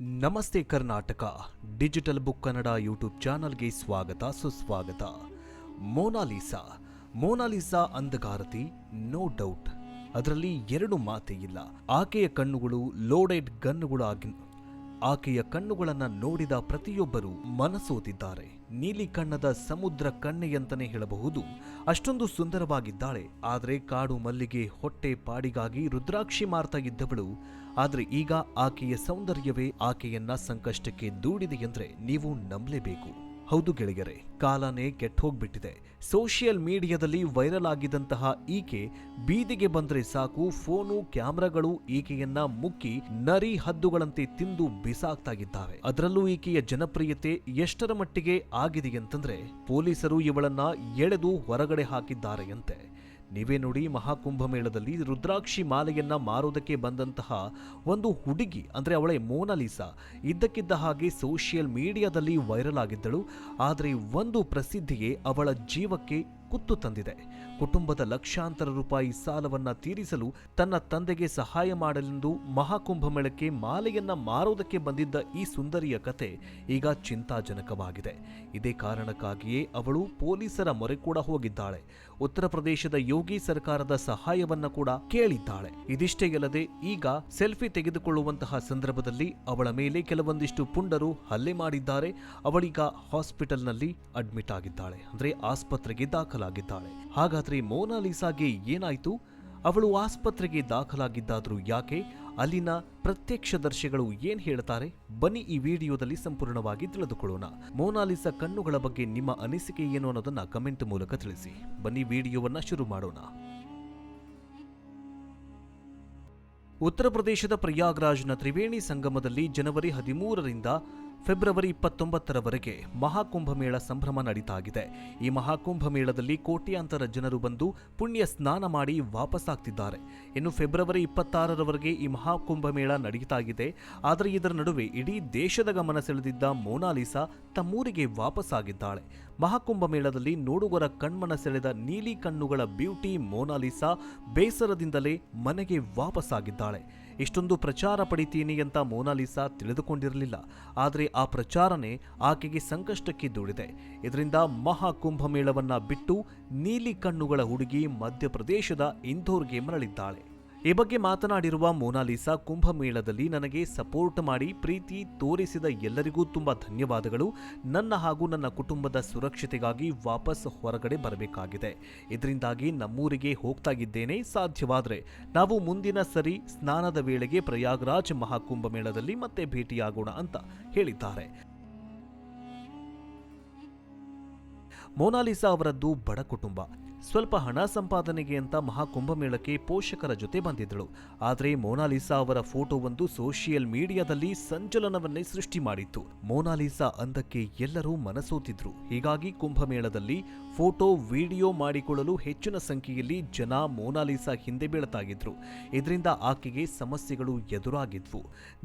ನಮಸ್ತೆ Karnataka digital book Kannada YouTube ಚಾನಲ್ಗೆ ಸ್ವಾಗತ ಸುಸ್ವಾಗತ. ಮೋನಾಲಿಸಾ ಅಂಧಕಾರತಿ, ನೋ ಡೌಟ್, ಅದರಲ್ಲಿ ಎರಡು ಮಾತೇ ಇಲ್ಲ. ಆಕೆಯ ಕಣ್ಣುಗಳು ಲೋಡೆಡ್ ಗನ್ನುಗಳು ಆಕೆಯ ಕಣ್ಣುಗಳನ್ನು ನೋಡಿದ ಪ್ರತಿಯೊಬ್ಬರೂ ಮನಸೋತಿದ್ದಾರೆ. ನೀಲಿ ಕಣ್ಣದ ಸಮುದ್ರ ಕಣ್ಣೆಯಂತನೇ ಹೇಳಬಹುದು. ಅಷ್ಟೊಂದು ಸುಂದರವಾಗಿದ್ದಾಳೆ. ಆದರೆ ಕಾಡು ಮಲ್ಲಿಗೆ ಹೊಟ್ಟೆ ಪಾಡಿಗಾಗಿ ರುದ್ರಾಕ್ಷಿ ಮಾರ್ತಾ ಇದ್ದವಳು. ಆದರೆ ಈಗ ಆಕೆಯ ಸೌಂದರ್ಯವೇ ಆಕೆಯನ್ನ ಸಂಕಷ್ಟಕ್ಕೆ ದೂಡಿದೆ ಎಂದ್ರೆ ನೀವು ನಂಬಲೇಬೇಕು. ಹೌದು ಗೆಳೆಯರೆ, ಕಾಲನೇ ಕೆಟ್ಟೋಗ್ಬಿಟ್ಟಿದೆ. ಸೋಷಿಯಲ್ ಮೀಡಿಯಾದಲ್ಲಿ ವೈರಲ್ ಆಗಿದ್ದಂತಹ ಈಕೆ ಬೀದಿಗೆ ಬಂದ್ರೆ ಸಾಕು, ಫೋನು ಕ್ಯಾಮೆರಾಗಳು ಈಕೆಯನ್ನ ಮುಕ್ಕಿ ನರಿ ಹದ್ದುಗಳಂತೆ ತಿಂದು ಬಿಸಾಕ್ತಾ ಇದ್ದಾವೆ. ಅದರಲ್ಲೂ ಈಕೆಯ ಜನಪ್ರಿಯತೆ ಎಷ್ಟರ ಮಟ್ಟಿಗೆ ಆಗಿದೆಯಂತಂದ್ರೆ ಪೊಲೀಸರು ಇವಳನ್ನ ಎಳೆದು ಹೊರಗಡೆ ಹಾಕಿದ್ದಾರೆಯಂತೆ. ನೀವೇ ನೋಡಿ, ಮಹಾಕುಂಭಮೇಳದಲ್ಲಿ ರುದ್ರಾಕ್ಷಿ ಮಾಲೆಯನ್ನ ಮಾರೋದಕ್ಕೆ ಬಂದಂತಹ ಒಂದು ಹುಡುಗಿ, ಅಂದ್ರೆ ಅವಳೇ ಮೋನಾಲಿಸಾ, ಇದ್ದಕ್ಕಿದ್ದ ಹಾಗೆ ಸೋಷಿಯಲ್ ಮೀಡಿಯಾದಲ್ಲಿ ವೈರಲ್ ಆಗಿದ್ದಳು. ಆದರೆ ಒಂದು ಪ್ರಸಿದ್ಧಿಯೇ ಅವಳ ಜೀವಕ್ಕೆ ಕುತ್ತು ತಂದಿದೆ. ಕುಟುಂಬದ ಲಕ್ಷಾಂತರ ರೂಪಾಯಿ ಸಾಲವನ್ನ ತೀರಿಸಲು ತನ್ನ ತಂದೆಗೆ ಸಹಾಯ ಮಾಡಲೆಂದು ಮಹಾಕುಂಭಮೇಳಕ್ಕೆ ಮಾಲೆಯನ್ನ ಮಾರೋದಕ್ಕೆ ಬಂದಿದ್ದ ಈ ಸುಂದರಿಯ ಕತೆ ಈಗ ಚಿಂತಾಜನಕವಾಗಿದೆ. ಇದೇ ಕಾರಣಕ್ಕಾಗಿಯೇ ಅವಳು ಪೊಲೀಸರ ಮೊರೆ ಕೂಡ ಹೋಗಿದ್ದಾಳೆ. ಉತ್ತರ ಪ್ರದೇಶದ ಯೋಗಿ ಸರ್ಕಾರದ ಸಹಾಯವನ್ನ ಕೂಡ ಕೇಳಿದ್ದಾಳೆ. ಇದಿಷ್ಟೇ ಅಲ್ಲದೆ ಈಗ ಸೆಲ್ಫಿ ತೆಗೆದುಕೊಳ್ಳುವಂತಹ ಸಂದರ್ಭದಲ್ಲಿ ಅವಳ ಮೇಲೆ ಕೆಲವೊಂದಿಷ್ಟು ಪುಂಡರು ಹಲ್ಲೆ ಮಾಡಿದ್ದಾರೆ. ಅವಳೀಗ ಹಾಸ್ಪಿಟಲ್ನಲ್ಲಿ ಅಡ್ಮಿಟ್ ಆಗಿದ್ದಾಳೆ, ಅಂದ್ರೆ ಆಸ್ಪತ್ರೆಗೆ ದಾಖಲಾಗಿದ್ದಾಳೆ. ಹಾಗಾದ್ರೆ ಮೋನಾಲಿಸಾಗೆ ಏನಾಯ್ತು? ಅವಳು ಆಸ್ಪತ್ರೆಗೆ ದಾಖಲಾಗಿದ್ದಾದ್ರೂ ಯಾಕೆ? ಅಲ್ಲಿನ ಪ್ರತ್ಯಕ್ಷದರ್ಶಿಗಳು ಏನ್ ಹೇಳ್ತಾರೆ? ಬನ್ನಿ ಈ ವಿಡಿಯೋದಲ್ಲಿ ಸಂಪೂರ್ಣವಾಗಿ ತಿಳಿದುಕೊಳ್ಳೋಣ. ಮೋನಾಲಿಸಾ ಕಣ್ಣುಗಳ ಬಗ್ಗೆ ನಿಮ್ಮ ಅನಿಸಿಕೆ ಏನು ಅನ್ನೋದನ್ನ ಕಮೆಂಟ್ ಮೂಲಕ ತಿಳಿಸಿ. ಬನ್ನಿ ವಿಡಿಯೋವನ್ನ ಶುರು ಮಾಡೋಣ. ಉತ್ತರ ಪ್ರದೇಶದ ಪ್ರಯಾಗ್ರಾಜ್ನ ತ್ರಿವೇಣಿ ಸಂಗಮದಲ್ಲಿ ಜನವರಿ 13ರಿಂದ ಫೆಬ್ರವರಿ 29ರವರೆಗೆ ಮಹಾಕುಂಭಮೇಳ ಸಂಭ್ರಮ ನಡೀತಾಗಿದೆ. ಈ ಮಹಾಕುಂಭಮೇಳದಲ್ಲಿ ಕೋಟ್ಯಾಂತರ ಜನರು ಬಂದು ಪುಣ್ಯ ಸ್ನಾನ ಮಾಡಿ ವಾಪಸ್ಸಾಗ್ತಿದ್ದಾರೆ. ಇನ್ನು ಫೆಬ್ರವರಿ 26ರವರೆಗೆ ಈ ಮಹಾಕುಂಭಮೇಳ ನಡೀತಾಗಿದೆ. ಆದರೆ ಇದರ ನಡುವೆ ಇಡೀ ದೇಶದ ಗಮನ ಸೆಳೆದಿದ್ದ ಮೋನಾಲಿಸಾ ತಮ್ಮೂರಿಗೆ ವಾಪಸ್ಸಾಗಿದ್ದಾಳೆ. ಮಹಾಕುಂಭಮೇಳದಲ್ಲಿ ನೋಡುಗರ ಕಣ್ಮನ ಸೆಳೆದ ನೀಲಿ ಕಣ್ಣುಗಳ ಬ್ಯೂಟಿ ಮೋನಾಲಿಸಾ ಬೇಸರದಿಂದಲೇ ಮನೆಗೆ ವಾಪಸ್ಸಾಗಿದ್ದಾಳೆ. ಇಷ್ಟೊಂದು ಪ್ರಚಾರ ಪಡಿತೀನಿ ಅಂತ ಮೋನಾಲಿಸಾ ತಿಳಿದುಕೊಂಡಿರಲಿಲ್ಲ. ಆದರೆ ಆ ಪ್ರಚಾರನೇ ಆಕೆಗೆ ಸಂಕಷ್ಟಕ್ಕೆ ದೂಡಿದೆ. ಇದರಿಂದ ಮಹಾಕುಂಭಮೇಳವನ್ನ ಬಿಟ್ಟು ನೀಲಿ ಕಣ್ಣುಗಳ ಹುಡುಗಿ ಮಧ್ಯಪ್ರದೇಶದ ಇಂದೋರ್ಗೆ ಮರಳಿದ್ದಾಳೆ. ಈ ಬಗ್ಗೆ ಮಾತನಾಡಿರುವ ಮೋನಾಲಿಸಾ, ಕುಂಭಮೇಳದಲ್ಲಿ ನನಗೆ ಸಪೋರ್ಟ್ ಮಾಡಿ ಪ್ರೀತಿ ತೋರಿಸಿದ ಎಲ್ಲರಿಗೂ ತುಂಬಾ ಧನ್ಯವಾದಗಳು. ನನ್ನ ಹಾಗೂ ನನ್ನ ಕುಟುಂಬದ ಸುರಕ್ಷತೆಗಾಗಿ ವಾಪಸ್ ಹೊರಗಡೆ ಬರಬೇಕಾಗಿದೆ. ಇದರಿಂದಾಗಿ ನಮ್ಮೂರಿಗೆ ಹೋಗ್ತಾ ಇದ್ದೇನೆ. ಸಾಧ್ಯವಾದರೆ ನಾವು ಮುಂದಿನ ಸರಿ ಸ್ನಾನದ ವೇಳೆಗೆ ಪ್ರಯಾಗ್ರಾಜ್ ಮಹಾಕುಂಭಮೇಳದಲ್ಲಿ ಮತ್ತೆ ಭೇಟಿಯಾಗೋಣ ಅಂತ ಹೇಳಿದ್ದಾರೆ. ಮೋನಾಲಿಸಾ ಅವರದ್ದು ಬಡ ಕುಟುಂಬ. ಸ್ವಲ್ಪ ಹಣ ಸಂಪಾದನೆಗೆ ಅಂತ ಮಹಾಕುಂಭಮೇಳಕ್ಕೆ ಪೋಷಕರ ಜೊತೆ ಬಂದಿದ್ದಳು. ಆದರೆ ಮೋನಾಲಿಸಾ ಅವರ ಫೋಟೋವೊಂದು ಸೋಷಿಯಲ್ ಮೀಡಿಯಾದಲ್ಲಿ ಸಂಚಲನವನ್ನೇ ಸೃಷ್ಟಿ ಮಾಡಿತ್ತು. ಮೋನಾಲಿಸಾ ಅಂದಕ್ಕೆ ಎಲ್ಲರೂ ಮನಸೋತಿದ್ರು. ಹೀಗಾಗಿ ಕುಂಭಮೇಳದಲ್ಲಿ ಫೋಟೋ ವಿಡಿಯೋ ಮಾಡಿಕೊಳ್ಳಲು ಹೆಚ್ಚಿನ ಸಂಖ್ಯೆಯಲ್ಲಿ ಜನ ಮೋನಾಲಿಸಾ ಹಿಂದೆ ಬೀಳ್ತಾಗಿದ್ರು. ಇದರಿಂದ ಆಕೆಗೆ ಸಮಸ್ಯೆಗಳು ಎದುರಾಗಿದ್ವು.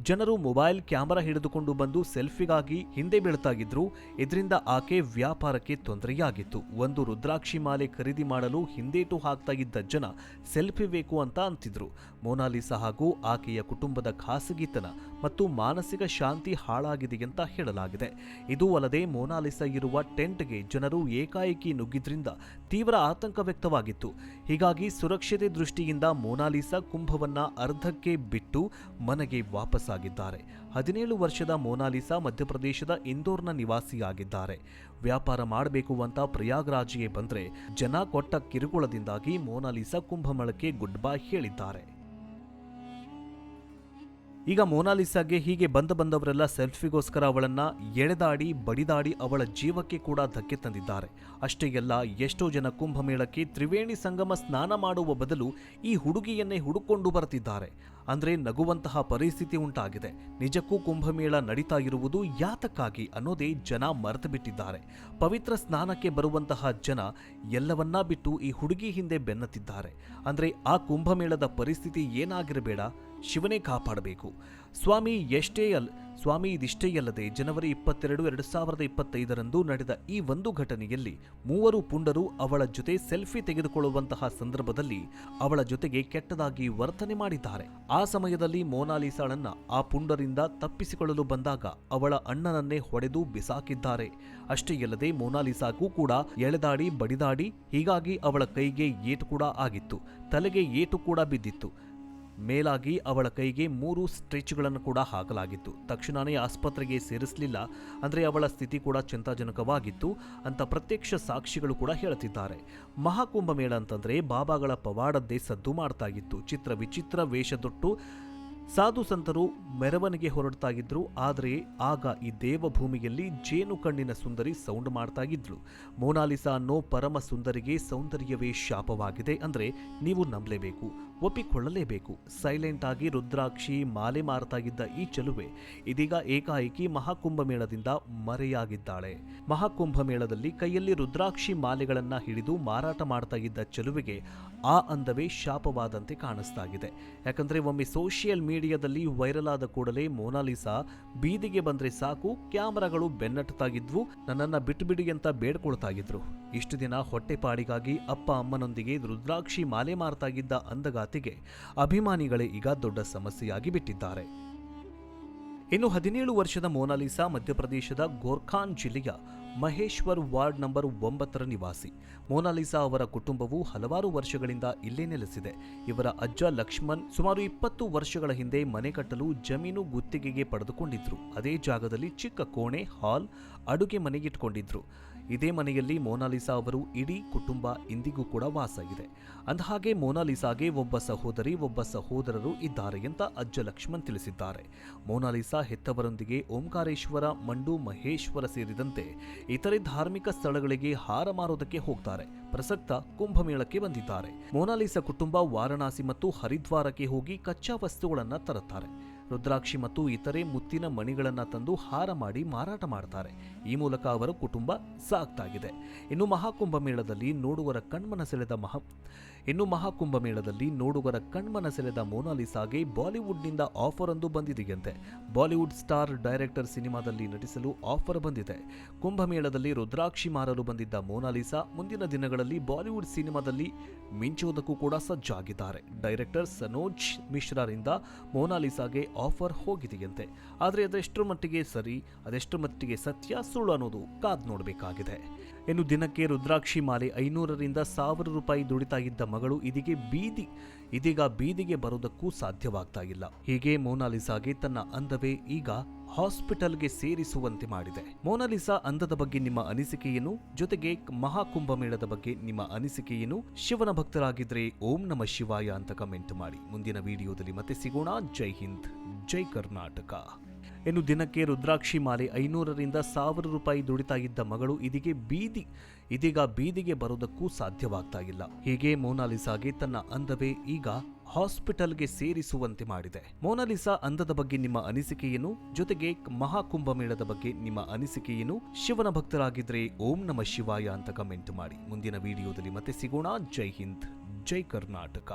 ಜನರು ಮೊಬೈಲ್ ಕ್ಯಾಮೆರಾ ಹಿಡಿದುಕೊಂಡು ಬಂದು ಸೆಲ್ಫಿಗಾಗಿ ಹಿಂದೆ ಬೀಳ್ತಾಗಿದ್ರು. ಇದರಿಂದ ಆಕೆ ವ್ಯಾಪಾರಕ್ಕೆ ತೊಂದರೆಯಾಗಿತ್ತು. ಒಂದು ರುದ್ರಾಕ್ಷಿ ಮಾಲೆ ಖರೀದಿ ಮಾಡಲು ಹಿಂದೇಟು ಹಾಕ್ತಾ ಇದ್ದ ಜನ ಸೆಲ್ಫಿ ಬೇಕು ಅಂತ ಅಂತಿದ್ರು. ಮೋನಾಲಿಸಾ ಹಾಗೂ ಆಕೆಯ ಕುಟುಂಬದ ಖಾಸಗಿತನ ಮತ್ತು ಮಾನಸಿಕ ಶಾಂತಿ ಹಾಳಾಗಿದೆ ಅಂತ ಹೇಳಲಾಗಿದೆ. ಇದೂ ಅಲ್ಲದೆ ಮೋನಾಲಿಸಾ ಇರುವ ಟೆಂಟ್ಗೆ ಜನರು ಏಕಾಏಕಿ ನುಗ್ಗಿದ್ರಿಂದ ತೀವ್ರ ಆತಂಕ ವ್ಯಕ್ತವಾಗಿತ್ತು. ಹೀಗಾಗಿ ಸುರಕ್ಷತೆ ದೃಷ್ಟಿಯಿಂದ ಮೋನಾಲಿಸಾ ಕುಂಭವನ್ನ ಅರ್ಧಕ್ಕೆ ಬಿಟ್ಟು ಮನೆಗೆ ವಾಪಸ್ಸಾಗಿದ್ದಾರೆ. 17 ವರ್ಷದ ಮೋನಾಲಿಸಾ ಮಧ್ಯಪ್ರದೇಶದ ಇಂದೋರ್ನ ನಿವಾಸಿಯಾಗಿದ್ದಾರೆ. ವ್ಯಾಪಾರ ಮಾಡಬೇಕು ಅಂತ ಪ್ರಯಾಗ್ರಾಜ್ಗೆ ಬಂದ್ರೆ ಜನ ಕೊಟ್ಟ ಕಿರುಕುಳದಿಂದಾಗಿ ಮೋನಾಲಿಸಾ ಕುಂಭಮೇಳಕ್ಕೆ ಗುಡ್ ಬೈ ಹೇಳಿದ್ದಾರೆ. ಈಗ ಮೋನಾಲಿಸಾಗೆ ಹೀಗೆ ಬಂದವರೆಲ್ಲ ಸೆಲ್ಫಿಗೋಸ್ಕರ ಅವಳನ್ನ ಎಳೆದಾಡಿ ಬಡಿದಾಡಿ ಅವಳ ಜೀವಕ್ಕೆ ಕೂಡ ಧಕ್ಕೆ ತಂದಿದ್ದಾರೆ. ಅಷ್ಟೇ ಅಲ್ಲ, ಎಷ್ಟೋ ಜನ ಕುಂಭಮೇಳಕ್ಕೆ ತ್ರಿವೇಣಿ ಸಂಗಮ ಸ್ನಾನ ಮಾಡುವ ಬದಲು ಈ ಹುಡುಗಿಯನ್ನೇ ಹುಡುಕೊಂಡು ಬರ್ತಿದ್ದಾರೆ. ಅಂದ್ರೆ ನಗುವಂತಹ ಪರಿಸ್ಥಿತಿ ಉಂಟಾಗಿದೆ. ನಿಜಕ್ಕೂ ಕುಂಭಮೇಳ ನಡೀತಾ ಇರುವುದು ಯಾತಕ್ಕಾಗಿ ಅನ್ನೋದೇ ಜನ ಮರೆತು ಬಿಟ್ಟಿದ್ದಾರೆ. ಪವಿತ್ರ ಸ್ನಾನಕ್ಕೆ ಬರುವಂತಹ ಜನ ಎಲ್ಲವನ್ನಾ ಬಿಟ್ಟು ಈ ಹುಡುಗಿ ಹಿಂದೆ ಬೆನ್ನತ್ತಿದ್ದಾರೆ. ಅಂದ್ರೆ ಆ ಕುಂಭಮೇಳದ ಪರಿಸ್ಥಿತಿ ಏನಾಗಿರಬೇಡ, ಶಿವನೇ ಕಾಪಾಡಬೇಕು. ಸ್ವಾಮಿ ಇದಿಷ್ಟೇ ಅಲ್ಲದೆ ಜನವರಿ 22, 2025 ನಡೆದ ಈ ಒಂದು ಘಟನೆಯಲ್ಲಿ 3 ಪುಂಡರು ಅವಳ ಜೊತೆ ಸೆಲ್ಫಿ ತೆಗೆದುಕೊಳ್ಳುವಂತಹ ಸಂದರ್ಭದಲ್ಲಿ ಅವಳ ಜೊತೆಗೆ ಕೆಟ್ಟದಾಗಿ ವರ್ತನೆ ಮಾಡಿದ್ದಾರೆ. ಆ ಸಮಯದಲ್ಲಿ ಮೋನಾಲಿಸಾಳನ್ನ ಆ ಪುಂಡರಿಂದ ತಪ್ಪಿಸಿಕೊಳ್ಳಲು ಬಂದಾಗ ಅವಳ ಅಣ್ಣನನ್ನೇ ಹೊಡೆದು ಬಿಸಾಕಿದ್ದಾರೆ. ಅಷ್ಟೇ ಅಲ್ಲದೆ ಮೋನಾಲಿಸಾಗೂ ಕೂಡ ಎಳೆದಾಡಿ ಬಡಿದಾಡಿ, ಹೀಗಾಗಿ ಅವಳ ಕೈಗೆ ಏಟು ಕೂಡ ಆಗಿತ್ತು, ತಲೆಗೆ ಏಟು ಕೂಡ ಬಿದ್ದಿತ್ತು. ಮೇಲಾಗಿ ಅವಳ ಕೈಗೆ 3 ಸ್ಟ್ರೆಚ್ಗಳನ್ನು ಕೂಡ ಹಾಕಲಾಗಿತ್ತು. ತಕ್ಷಣವೇ ಆಸ್ಪತ್ರೆಗೆ ಸೇರಿಸಲಿಲ್ಲ, ಅಂದರೆ ಅವಳ ಸ್ಥಿತಿ ಕೂಡ ಚಿಂತಾಜನಕವಾಗಿತ್ತು ಅಂತ ಪ್ರತ್ಯಕ್ಷ ಸಾಕ್ಷಿಗಳು ಕೂಡ ಹೇಳ್ತಿದ್ದಾರೆ. ಮಹಾಕುಂಭಮೇಳ ಅಂತಂದ್ರೆ ಬಾಬಾಗಳ ಪವಾಡದ್ದೇ ಸದ್ದು ಮಾಡ್ತಾ ಇತ್ತು. ಚಿತ್ರ ವಿಚಿತ್ರ ವೇಷದೊಟ್ಟು ಸಾಧು ಸಂತರು ಮೆರವಣಿಗೆ ಹೊರಡ್ತಾಗಿದ್ರು. ಆದರೆ ಆಗ ಈ ದೇವಭೂಮಿಯಲ್ಲಿ ಜೇನು ಕಣ್ಣಿನ ಸುಂದರಿ ಸೌಂಡ್ ಮಾಡ್ತಾ ಇದ್ಲು. ಮೋನಾಲಿಸಾ ಅನ್ನೋ ಪರಮ ಸುಂದರಿಗೆ ಸೌಂದರ್ಯವೇ ಶಾಪವಾಗಿದೆ ಅಂದ್ರೆ ನೀವು ನಂಬಲೇಬೇಕು, ಒಪ್ಪಿಕೊಳ್ಳಲೇಬೇಕು. ಸೈಲೆಂಟ್ ಆಗಿ ರುದ್ರಾಕ್ಷಿ ಮಾಲೆ ಮಾರ್ತಾ ಇದ್ದ ಈ ಚೆಲುವೆ ಇದೀಗ ಏಕಾಏಕಿ ಮಹಾಕುಂಭಮೇಳದಿಂದ ಮರೆಯಾಗಿದ್ದಾಳೆ. ಮಹಾಕುಂಭಮೇಳದಲ್ಲಿ ಕೈಯಲ್ಲಿ ರುದ್ರಾಕ್ಷಿ ಮಾಲೆಗಳನ್ನ ಹಿಡಿದು ಮಾರಾಟ ಮಾಡ್ತಾ ಇದ್ದ ಚೆಲುವೆಗೆ ಆ ಅಂದವೇ ಶಾಪವಾದಂತೆ ಕಾಣಿಸ್ತಾಗಿದೆ. ಯಾಕಂದ್ರೆ ಒಮ್ಮೆ ಸೋಷಿಯಲ್ ಮೀಡಿಯಾದಲ್ಲಿ ವೈರಲ್ ಆದ ಕೂಡಲೇ ಮೋನಾಲಿಸಾ ಬೀದಿಗೆ ಬಂದ್ರೆ ಸಾಕು, ಕ್ಯಾಮರಾಗಳು ಬೆನ್ನಟ್ಟುತ್ತಾಗಿದ್ವು, ನನ್ನನ್ನ ಬಿಟ್ಟುಬಿಡಿ ಅಂತ ಬೇಡ್ಕೊಳ್ತಾಗಿದ್ರು. ಇಷ್ಟು ದಿನ ಹೊಟ್ಟೆಪಾಡಿಗಾಗಿ ಅಪ್ಪ ಅಮ್ಮನೊಂದಿಗೆ ರುದ್ರಾಕ್ಷಿ ಮಾಲೆ ಮಾರ್ತಾಗಿದ್ದ ಅಂದಗಾತಿಗೆ ಅಭಿಮಾನಿಗಳೇ ಈಗ ದೊಡ್ಡ ಸಮಸ್ಯೆಯಾಗಿ ಬಿಟ್ಟಿದ್ದಾರೆ. ಇನ್ನು 17 ವರ್ಷದ ಮೋನಾಲಿಸಾ ಮಧ್ಯಪ್ರದೇಶದ ಗೋರ್ಖಾನ್ ಜಿಲ್ಲೆಯ ಮಹೇಶ್ವರ್ ವಾರ್ಡ್ ನಂಬರ್ 9 ನಿವಾಸಿ. ಮೋನಾಲಿಸಾ ಅವರ ಕುಟುಂಬವು ಹಲವಾರು ವರ್ಷಗಳಿಂದ ಇಲ್ಲೇ ನೆಲೆಸಿದೆ. ಇವರ ಅಜ್ಜ ಲಕ್ಷ್ಮಣ್ ಸುಮಾರು 20 ವರ್ಷಗಳ ಹಿಂದೆ ಮನೆ ಕಟ್ಟಲು ಜಮೀನು ಗುತ್ತಿಗೆಗೆ ಪಡೆದುಕೊಂಡಿದ್ರು. ಅದೇ ಜಾಗದಲ್ಲಿ ಚಿಕ್ಕ ಕೋಣೆ, ಹಾಲ್, ಅಡುಗೆ ಮನೆ ಇಟ್ಕೊಂಡಿದ್ರು. ಇದೇ ಮನೆಯಲ್ಲಿ ಮೋನಾಲಿಸಾ ಅವರು ಇಡೀ ಕುಟುಂಬ ಇಂದಿಗೂ ಕೂಡ ವಾಸ ಇದೆ. ಅಂದಹಾಗೆ ಮೋನಾಲಿಸಾಗೆ ಒಬ್ಬ ಸಹೋದರಿ, ಒಬ್ಬ ಸಹೋದರರು ಇದ್ದಾರೆ ಅಂತ ಅಜ್ಜ ಲಕ್ಷ್ಮಣ್ ತಿಳಿಸಿದ್ದಾರೆ. ಮೋನಾಲಿಸಾ ಹೆತ್ತವರೊಂದಿಗೆ ಓಂಕಾರೇಶ್ವರ, ಮಂಡು ಮಹೇಶ್ವರ ಸೇರಿದಂತೆ ಇತರೆ ಧಾರ್ಮಿಕ ಸ್ಥಳಗಳಿಗೆ ಹಾರ ಮಾರೋದಕ್ಕೆ ಹೋಗ್ತಾರೆ. ಪ್ರಸಕ್ತ ಕುಂಭಮೇಳಕ್ಕೆ ಬಂದಿದ್ದಾರೆ. ಮೋನಾಲಿಸಾ ಕುಟುಂಬ ವಾರಣಾಸಿ ಮತ್ತು ಹರಿದ್ವಾರಕ್ಕೆ ಹೋಗಿ ಕಚ್ಚಾ ವಸ್ತುಗಳನ್ನ ತರುತ್ತಾರೆ. ರುದ್ರಾಕ್ಷಿ ಮತ್ತು ಇತರೆ ಮುತ್ತಿನ ಮಣಿಗಳನ್ನ ತಂದು ಹಾರ ಮಾಡಿ ಮಾರಾಟ ಮಾಡ್ತಾರೆ. ಈ ಮೂಲಕ ಅವರ ಕುಟುಂಬ ಸಾಗ್ತಾಗಿದೆ. ಇನ್ನು ಮಹಾಕುಂಭಮೇಳದಲ್ಲಿ ನೋಡುಗರ ಕಣ್ಮನ ಸೆಳೆದ ಮೋನಾಲಿಸಾಗೆ ಬಾಲಿವುಡ್ನಿಂದ ಆಫರ್ ಒಂದು ಬಂದಿದೆಯಂತೆ. ಬಾಲಿವುಡ್ ಸ್ಟಾರ್ ಡೈರೆಕ್ಟರ್ ಸಿನಿಮಾದಲ್ಲಿ ನಟಿಸಲು ಆಫರ್ ಬಂದಿದೆ. ಕುಂಭಮೇಳದಲ್ಲಿ ರುದ್ರಾಕ್ಷಿ ಮಾರಲು ಬಂದಿದ್ದ ಮೋನಾಲಿಸಾ ಮುಂದಿನ ದಿನಗಳಲ್ಲಿ ಬಾಲಿವುಡ್ ಸಿನಿಮಾದಲ್ಲಿ ಮಿಂಚುವುದಕ್ಕೂ ಕೂಡ ಸಜ್ಜಾಗಿದ್ದಾರೆ. ಡೈರೆಕ್ಟರ್ ಸನೋಜ್ ಮಿಶ್ರಾರಿಂದ ಮೋನಾಲಿಸಾಗೆ ಆಫರ್ ಹೋಗಿದೆಯಂತೆ. ಆದರೆ ಅದೆಷ್ಟರ ಮಟ್ಟಿಗೆ ಸರಿ, ಅದೆಷ್ಟರ ಮಟ್ಟಿಗೆ ಸತ್ಯ, ಸುಳ್ಳು ಅನ್ನೋದು ಕಾದ್ ನೋಡಬೇಕಾಗಿದೆ. ಇನ್ನು ದಿನಕ್ಕೆ ರುದ್ರಾಕ್ಷಿ ಮಾಲೆ 500ರಿಂದ 1000 ರೂಪಾಯಿ ದುಡಿತಾ ಇದ್ದ ಮಗಳು ಇದೀಗ ಬೀದಿಗೆ ಬರೋದಕ್ಕೂ ಸಾಧ್ಯವಾಗ್ತಾ ಇಲ್ಲ. ಹೀಗೆ ಮೋನಾಲಿಸಾಗೆ ತನ್ನ ಅಂದವೇ ಈಗ ಹಾಸ್ಪಿಟಲ್ಗೆ ಸೇರಿಸುವಂತೆ ಮಾಡಿದೆ. ಮೋನಾಲಿಸಾ ಅಂದದ ಬಗ್ಗೆ ನಿಮ್ಮ ಅನಿಸಿಕೆ ಏನು? ಜೊತೆಗೆ ಮಹಾಕುಂಭಮೇಳದ ಬಗ್ಗೆ ನಿಮ್ಮ ಅನಿಸಿಕೆ ಏನು? ಶಿವನ ಭಕ್ತರಾಗಿದ್ರೆ ಓಂ ನಮಃ ಶಿವಾಯ ಅಂತ ಕಮೆಂಟ್ ಮಾಡಿ. ಮುಂದಿನ ವಿಡಿಯೋದಲ್ಲಿ ಮತ್ತೆ ಸಿಗೋಣ. ಜೈ ಹಿಂದ್, ಜೈ ಕರ್ನಾಟಕ. ಇನ್ನು ದಿನಕ್ಕೆ ರುದ್ರಾಕ್ಷಿ ಮಾಲೆ 500ರಿಂದ 1000 ರೂಪಾಯಿ ದುಡಿತಾ ಇದ್ದ ಮಗಳು ಇದೀಗ ಬೀದಿಗೆ ಬರೋದಕ್ಕೂ ಸಾಧ್ಯವಾಗ್ತಾ ಇಲ್ಲ. ಹೀಗೆ ಮೋನಾಲಿಸಾಗೆ ತನ್ನ ಅಂದವೇ ಈಗ ಹಾಸ್ಪಿಟಲ್ಗೆ ಸೇರಿಸುವಂತೆ ಮಾಡಿದೆ. ಮೋನಾಲಿಸಾ ಅಂದದ ಬಗ್ಗೆ ನಿಮ್ಮ ಅನಿಸಿಕೆ ಏನು? ಜೊತೆಗೆ ಮಹಾಕುಂಭಮೇಳದ ಬಗ್ಗೆ ನಿಮ್ಮ ಅನಿಸಿಕೆ ಏನು? ಶಿವನ ಭಕ್ತರಾಗಿದ್ರೆ ಓಂ ನಮಃ ಶಿವಾಯ ಅಂತ ಕಮೆಂಟ್ ಮಾಡಿ. ಮುಂದಿನ ವಿಡಿಯೋದಲ್ಲಿ ಮತ್ತೆ ಸಿಗೋಣ. ಜೈ ಹಿಂದ್, ಜೈ ಕರ್ನಾಟಕ.